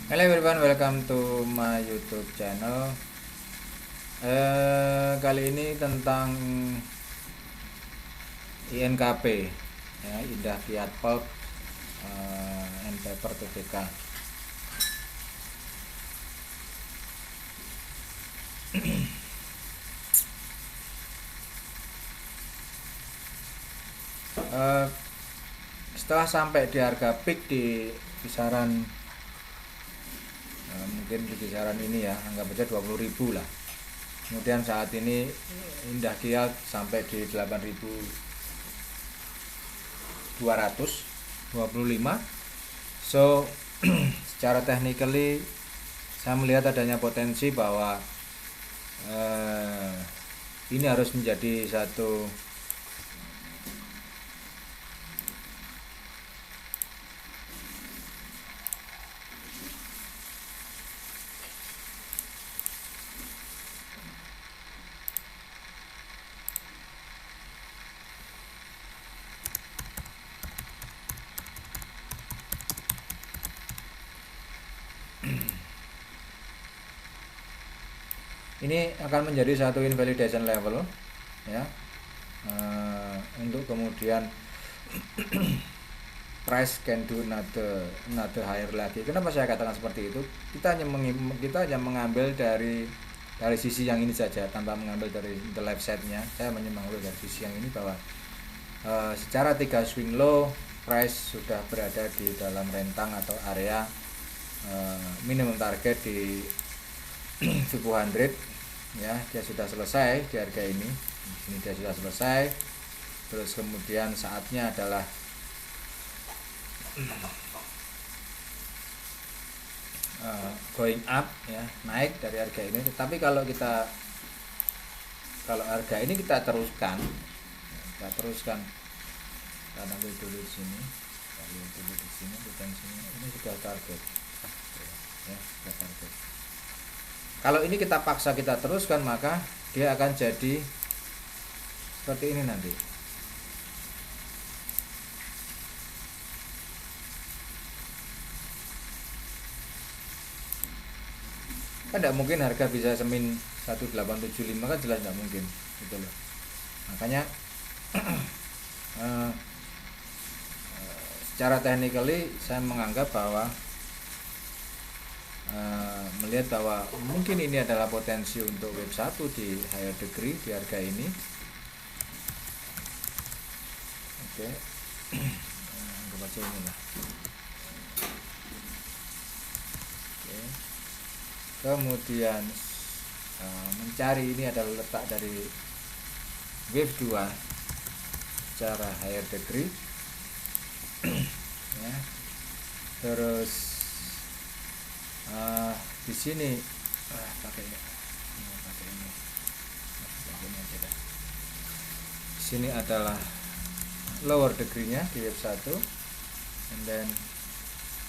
Hello everyone, welcome to my YouTube channel. Kali ini tentang INKP, ya, Indah Kiat Pulp and Paper Tbk. Eh, Setelah sampai di harga peak di kisaran mungkin di kisaran ini ya, anggap aja 20.000 lah. Kemudian saat ini Indah Kiat sampai di 8.225. So secara technically saya melihat adanya potensi bahwa ini harus menjadi satu ini akan menjadi satu invalidation level, ya, untuk kemudian price can do another higher lagi. Kenapa saya katakan seperti itu? Kita hanya mengambil dari sisi yang ini saja tanpa mengambil dari the left side-nya. Saya mengambil dari sisi yang ini bahwa secara 3 swing low price sudah berada di dalam rentang atau area minimum target di 200, ya, dia sudah selesai di harga ini. Di sini dia sudah selesai. Terus kemudian saatnya adalah going up, ya, naik dari harga ini. Tetapi kalau harga ini kita teruskan, kita ambil dulu di sini, ini sudah target, ya, sudah target. Kalau ini kita paksa kita teruskan, maka dia akan jadi seperti ini nanti. Kan tidak mungkin harga bisa semin 1875, kan jelas tidak mungkin, gitu loh. Makanya secara technically saya menganggap bahwa melihat bahwa mungkin ini adalah potensi untuk wave 1 di higher degree di harga ini. Oke. Anggap aja inilah. Oke. Kemudian mencari ini adalah letak dari wave 2 secara higher degree. Ya. Terus di sini pakai ini aja dah. Di sini adalah lower degree-nya di wave 1, and then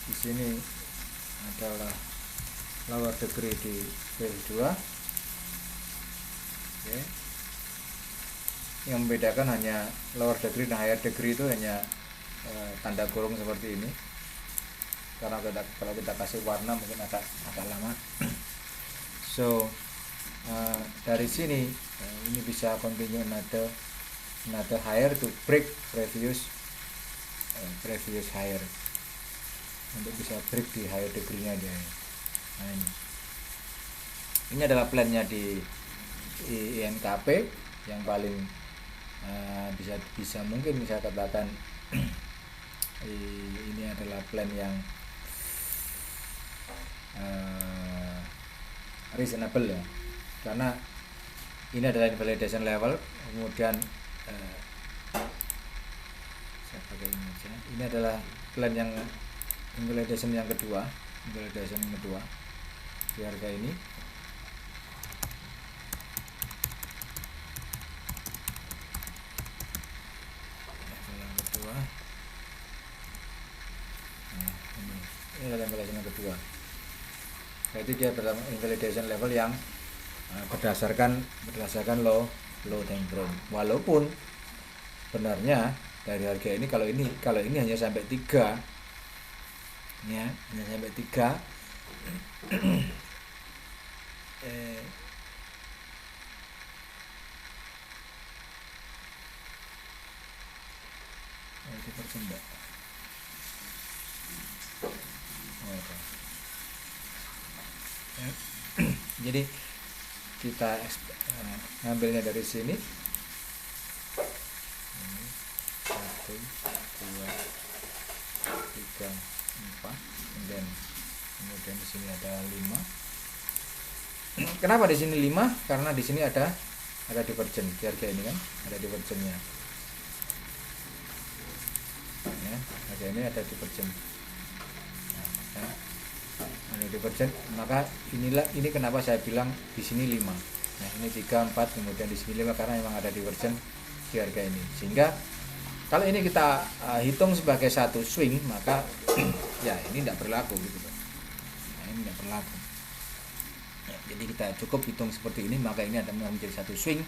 di sini adalah lower degree di wave 2. Oke. Yang membedakan hanya lower degree dan higher degree itu hanya tanda kurung seperti ini, karena kalau kita kasih warna mungkin agak lama. So dari sini ini bisa continue another higher to break previous higher, untuk bisa break di higher degree-nya dia. Nah, ini adalah plan-nya di INKP yang paling bisa mungkin bisa katakan ini adalah plan yang reasonable, ya, karena ini adalah invalidation level. Kemudian saya pakai ini aja. Ini adalah plan yang invalidation yang kedua di harga ini. Yang kedua, ini adalah invalidation yang kedua. Jadi dia pertama invalidation level yang berdasarkan low time frame. Walaupun benarnya dari harga ini kalau ini hanya sampai 3, ya, hanya sampai 3, eh, di persen enggak? Oh, oke. Ya. Jadi kita ngambilnya dari sini. Ini 1, 2, 3, 4, kemudian di sini ada 5. Kenapa di sini 5? Karena di sini ada divergen di harga ini kan, ada divergennya. Ya, harga ini ada divergen. Nah, ada divergen, maka ini kenapa saya bilang di sini 5. Nah, ini 3, 4, kemudian di sini 5 karena memang ada divergen di harga ini. Sehingga kalau ini kita hitung sebagai satu swing, maka ya ini tidak berlaku gitu. Nah, ini tidak berlaku. Ya, jadi kita cukup hitung seperti ini, maka ini akan menjadi satu swing.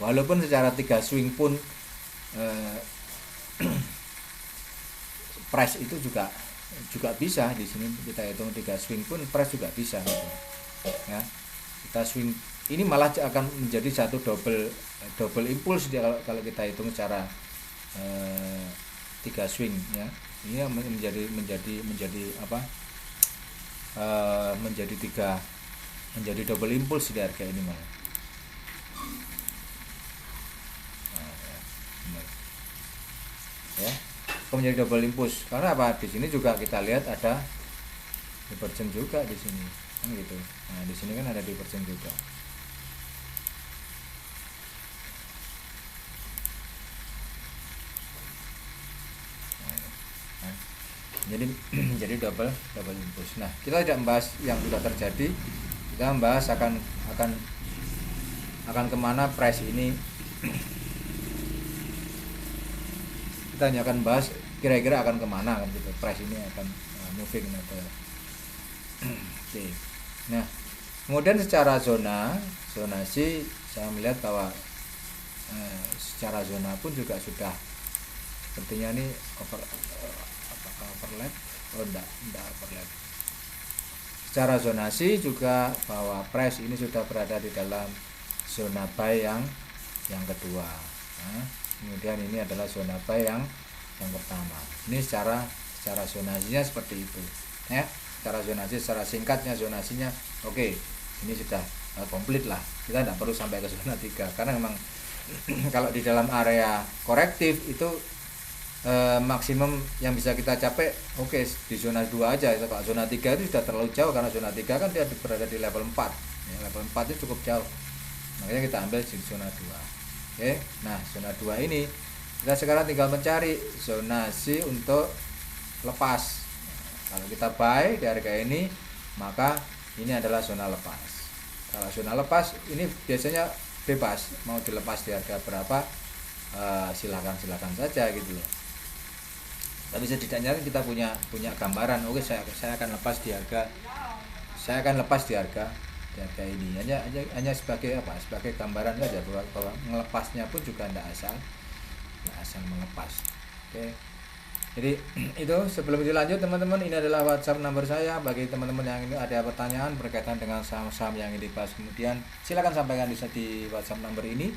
Walaupun secara 3 swing pun price itu juga bisa. Di sini kita hitung 3 swing pun price juga bisa gitu. Ya, kita swing ini malah akan menjadi satu double impuls kalau kita hitung secara 3 swing ya. Ini menjadi apa? Menjadi double impuls di harga ini malah. Ya, menjadi double impuls karena apa? Di sini juga kita lihat ada divergen juga di sini kan gitu. Nah, di sini kan ada divergen juga. Jadi double impuls. Nah, kita tidak membahas yang sudah terjadi, kita membahas akan kemana price ini. Kita hanya akan bahas kira-kira akan kemana kan gitu, price ini akan moving atau oke. Nah, kemudian secara zonasi saya melihat bahwa secara zona pun juga sudah sepertinya ini overlap. Oh enggak overlap. Secara zonasi juga bahwa price ini sudah berada di dalam zona buy yang kedua. Nah, kemudian ini adalah zona buy yang pertama. Ini secara zonasinya seperti itu ya. Secara zonasi, secara singkatnya zonasinya oke. Ini sudah komplit lah, kita tidak perlu sampai ke zona 3 karena memang kalau di dalam area korektif itu maksimum yang bisa kita capai oke di zona 2 aja. Kalau zona 3 itu sudah terlalu jauh karena zona 3 kan dia berada di level 4 ya, level 4 itu cukup jauh, makanya kita ambil di zona 2. Oke, nah zona 2 ini kita sekarang tinggal mencari zonasi untuk lepas. Kalau kita buy di harga ini, maka ini adalah zona lepas. Kalau zona lepas ini biasanya bebas, mau dilepas di harga berapa silakan saja gitu loh. Tapi setidaknya kita punya gambaran. Oke, saya akan lepas di harga ini. Hanya sebagai apa? Sebagai gambaran saja bahwa melepasnya pun juga tidak asal melepas. Oke. Jadi itu sebelum dilanjut teman-teman, ini adalah WhatsApp number saya. Bagi teman-teman yang ini ada pertanyaan berkaitan dengan saham-saham yang ini dibahas, kemudian silakan sampaikan di WhatsApp number ini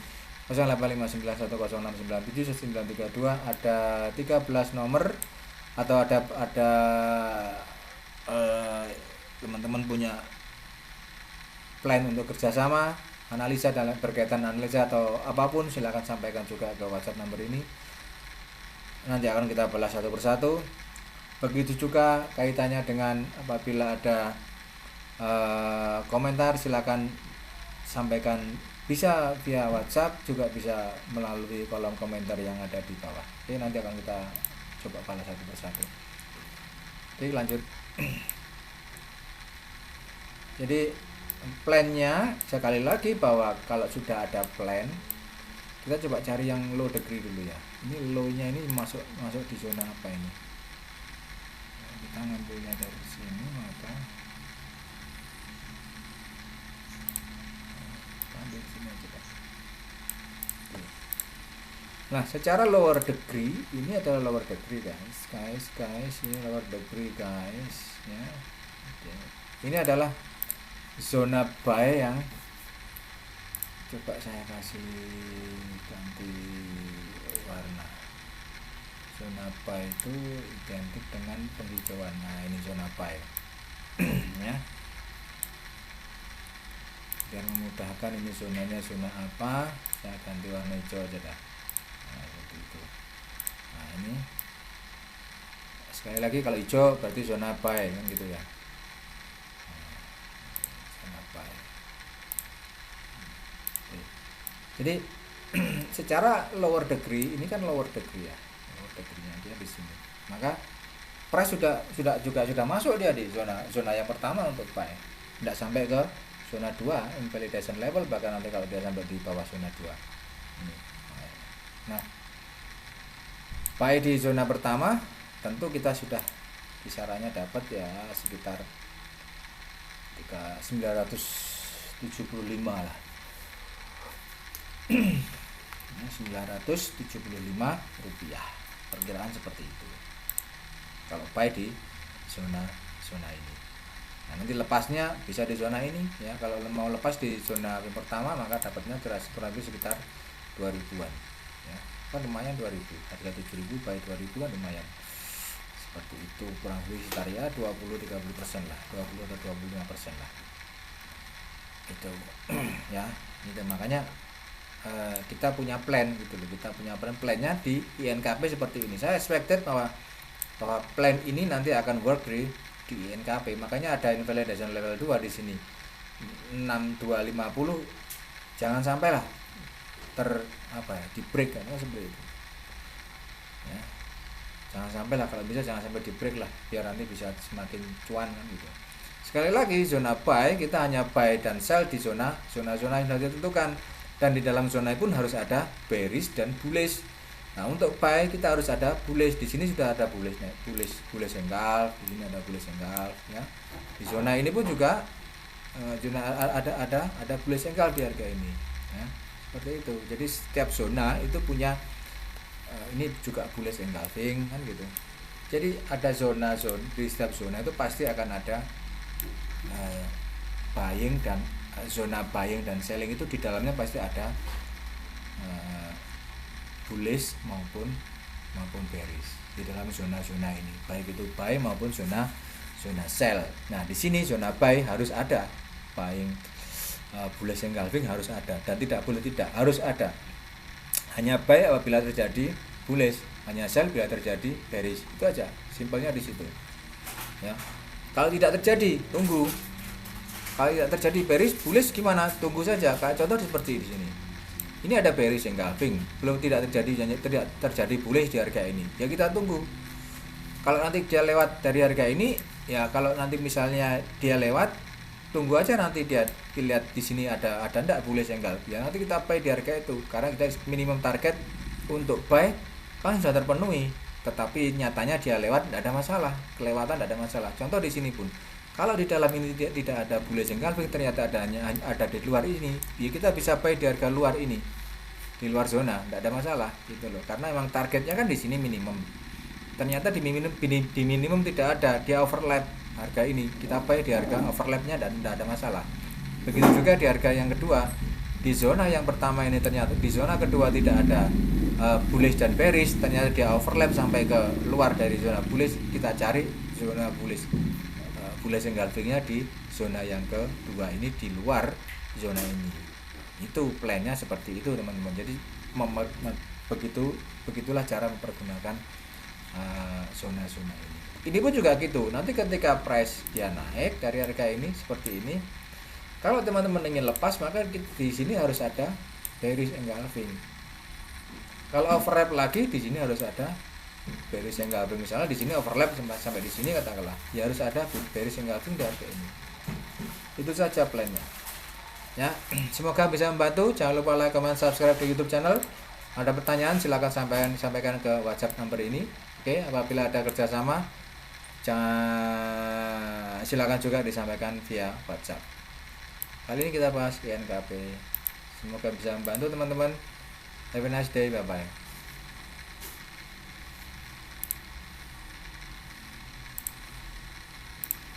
08591069979932. Ada 13 nomor atau ada teman-teman punya plan untuk kerjasama, analisa dan berkaitan analisa atau apapun, silakan sampaikan juga ke WhatsApp number ini. Nanti akan kita balas satu persatu. Begitu juga kaitannya dengan apabila ada komentar, silakan sampaikan, bisa via WhatsApp, juga bisa melalui kolom komentar yang ada di bawah. Oke, nanti akan kita coba balas satu persatu. Oke, lanjut. Jadi plannya sekali lagi bahwa kalau sudah ada plan, kita coba cari yang low degree dulu ya. Ini low-nya ini masuk di zona apa ini? Kita ngambilnya dari sini, maka ambil sini aja. Nah, secara lower degree ini adalah lower degree guys, ini lower degree guys ya. Oke. Ini adalah zona buy yang coba saya kasih ganti warna. Zona buy itu identik dengan penghijauan. Nah, ini zona buy. Ya. Biar memudahkan, ini zonanya zona apa, saya ganti warna hijau aja dah. Nah, seperti itu. Nah, ini sekali lagi kalau hijau berarti zona buy kan gitu ya. Nah, zona buy. Jadi secara lower degree, ini kan lower degree ya, lower degree-nya dia di sini. Maka price sudah masuk dia di zona yang pertama untuk buy. Tidak sampai ke zona 2 invalidation level, bahkan nanti kalau dia sampai di bawah zona 2 ini. Nah, buy di zona pertama tentu kita sudah kisarannya dapat ya sekitar 975 lah. 975 rupiah, perkiraan seperti itu kalau buy di zona ini. Nah, nanti lepasnya bisa di zona ini ya. Kalau mau lepas di zona yang pertama maka dapatnya kurang lebih sekitar 2000-an ya. Kan lumayan 2000, harga 7000 buy 2000 kan lumayan. Seperti itu, kurang lebih sekitar ya 20-30% lah, 20 atau 25% lah. Itu ya. Itu makanya kita punya plan gitu loh. Kita punya plannya di INKP seperti ini. Saya expected bahwa plan ini nanti akan work di INKP. Makanya ada invalidation level 2 di sini. 6250 jangan sampai lah di break kan seperti itu. Ya. Jangan sampai lah, kalau bisa jangan sampai di break lah, biar nanti bisa semakin cuan kan gitu. Sekali lagi, zona buy kita hanya buy dan sell di zona yang sudah ditentukan, dan di dalam zona pun harus ada bearish dan bullish. Nah, untuk buy kita harus ada bullish. Di sini sudah ada bullishnya, bullish engulf, di sini ada bullish engulf ya. Di zona ini pun juga ada bullish engulf di harga ini ya. Seperti itu. Jadi setiap zona itu punya ini juga bullish engulfing kan gitu. Jadi ada zona di setiap zona itu pasti akan ada buying dan zona buying dan selling, itu di dalamnya pasti ada bullish maupun bearish di dalam zona-zona ini, baik itu buy maupun zona sell. Nah, di sini zona buy harus ada buying, bullish engulfing harus ada, dan tidak boleh tidak, harus ada. Hanya buy apabila terjadi bullish, hanya sell bila terjadi bearish. Itu aja, simpelnya di situ. Ya. Kalau tidak terjadi, tunggu. Kalau tidak terjadi bearish, bullish gimana? Tunggu saja. Kayak contoh seperti di sini. Ini ada bearish engulfing, belum tidak terjadi bullish di harga ini. Ya kita tunggu. Kalau nanti dia lewat dari harga ini, ya kalau nanti misalnya dia lewat, tunggu aja nanti dia lihat di sini ada enggak bullish engulf. Ya nanti kita buy di harga itu, karena kita minimum target untuk buy kan sudah terpenuhi. Tetapi nyatanya dia lewat, tidak ada masalah, kelewatan tidak ada masalah. Contoh di sini pun, kalau di dalam ini tidak ada bullish engulfing, ternyata ada di luar ini, ya kita bisa buy di harga luar ini, di luar zona, tidak ada masalah gitu loh. Karena emang targetnya kan di sini minimum. Ternyata di minimum tidak ada, dia overlap harga ini, kita buy di harga overlapnya dan tidak ada masalah. Begitu juga di harga yang kedua, di zona yang pertama ini ternyata di zona kedua tidak ada bullish dan bearish, ternyata dia overlap sampai ke luar dari zona bullish, kita cari zona bullish engulfingnya di zona yang kedua ini, di luar zona ini. Itu plannya seperti itu teman-teman. Jadi begitulah cara mempergunakan zona-zona ini. Ini pun juga gitu. Nanti ketika price dia naik dari harga ini seperti ini, kalau teman-teman ingin lepas, maka di sini harus ada bearish engulfing. Kalau overlap lagi, di sini harus ada bearish engulfing. Misalnya di sini overlap sampai di sini katakanlah, ya harus ada bearish engulfing di harga ini. Itu saja plannya. Ya, semoga bisa membantu. Jangan lupa like, comment, subscribe di YouTube channel. Ada pertanyaan silakan sampaikan ke WhatsApp nomor ini. Oke, apabila ada kerjasama, silakan juga disampaikan via WhatsApp. Kali ini kita bahas INKP. Semoga bisa membantu teman-teman. Have a nice day, bye bye.